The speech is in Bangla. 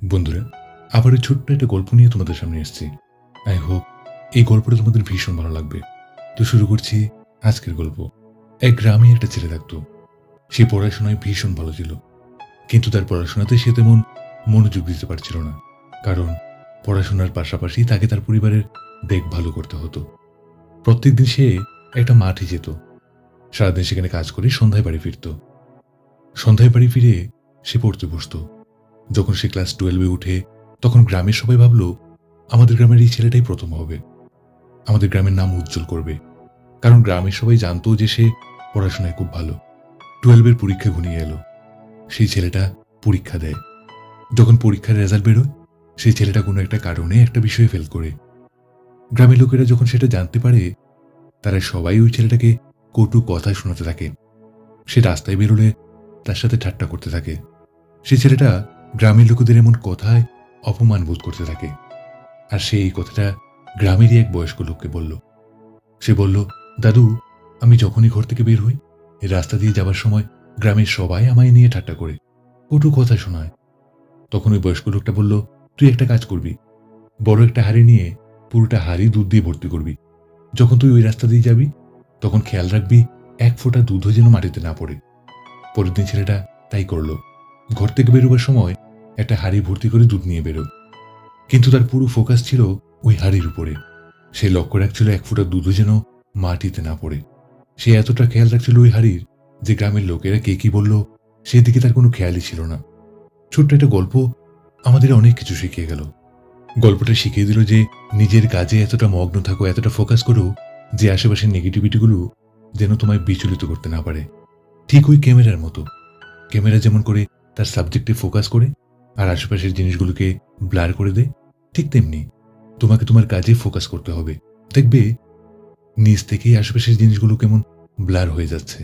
বন্ধুরা, আবারও ছোট্ট একটা গল্প নিয়ে তোমাদের সামনে এসেছি। আই হোপ এই গল্পটা তোমাদের ভীষণ ভালো লাগবে। তো শুরু করছি আজকের গল্প। এক গ্রামে একটা ছেলে থাকতো। সে পড়াশোনায় ভীষণ ভালো ছিল, কিন্তু তার পড়াশোনাতে সে তেমন মনোযোগ দিতে পারছিল না। কারণ পড়াশোনার পাশাপাশি তাকে তার পরিবারের দেখভালও করতে হতো। প্রত্যেকদিন সে একটা মাঠে যেত, সারাদিন সেখানে কাজ করে সন্ধ্যায় বাড়ি ফিরত। সন্ধ্যায় বাড়ি ফিরে সে পড়তে বসতো। যখন সে ক্লাস 12-এ উঠে, তখন গ্রামের সবাই ভাবল, আমাদের গ্রামের এই ছেলেটাই প্রথম হবে, আমাদের গ্রামের নাম উজ্জ্বল করবে। কারণ গ্রামের সবাই জানতো যে সে পড়াশোনায় খুব ভালো। 12-এর পরীক্ষা ঘনিয়ে এলো। সেই ছেলেটা পরীক্ষা দেয়। যখন পরীক্ষার রেজাল্ট বেরোয়, সেই ছেলেটা কোনো একটা কারণে একটা বিষয়ে ফেল করে। গ্রামের লোকেরা যখন সেটা জানতে পারে, তারা সবাই ওই ছেলেটাকে কটু কথা শোনাতে থাকে। সে রাস্তায় বেরোলে তার সাথে ঠাট্টা করতে থাকে। সে ছেলেটা গ্রামের লোকেদের এমন কথায় অপমান বোধ করতে থাকে। আর সে এই কথাটা গ্রামেরই এক বয়স্ক লোককে বলল। সে বলল, দাদু, আমি যখনই ঘর থেকে বের হই, এই রাস্তা দিয়ে যাবার সময় গ্রামের সবাই আমায় নিয়ে ঠাট্টা করে, কটু কথা শোনায়। তখন ওই বয়স্ক লোকটা বলল, তুই একটা কাজ করবি, বড় একটা হাঁড়ি নিয়ে পুরোটা হাঁড়ি দুধ দিয়ে ভর্তি করবি। যখন তুই ওই রাস্তা দিয়ে যাবি, তখন খেয়াল রাখবি এক ফোঁটা দুধও যেন মাটিতে না পড়ে। পরের দিন ছেলেটা তাই করল। ঘর থেকে বেরোবার সময় একটা হাঁড়ি ভর্তি করে দুধ নিয়ে বেরোয়। কিন্তু তার পুরো ফোকাস ছিল ওই হাঁড়ির উপরে। সে লক্ষ্য রাখছিল এক ফোঁটা দুধও যেন মাটিতে না পড়ে। সে এতটা খেয়াল রাখছিল ওই হাঁড়ির, যে গ্রামের লোকেরা কে কি বলল সেদিকে তার কোনো খেয়ালই ছিল না। ছোট্ট একটা গল্প আমাদের অনেক কিছু শিখিয়ে গেল। গল্পটা শিখিয়ে দিল যে নিজের কাজে এতটা মগ্ন থাকো, এতটা ফোকাস করো, যে আশেপাশের নেগেটিভিটিগুলো যেন তোমায় বিচলিত করতে না পারে। ঠিক ওই ক্যামেরার মতো। ক্যামেরা যেমন করে তার সাবজেক্টে ফোকাস করে আর আশেপাশের জিনিসগুলোকে ব্লার করে দেয়, ঠিক তেমনি তোমাকে তোমার কাজে ফোকাস করতে হবে। দেখবে নিজ থেকেই আশেপাশের জিনিসগুলো কেমন ব্লার হয়ে যাচ্ছে।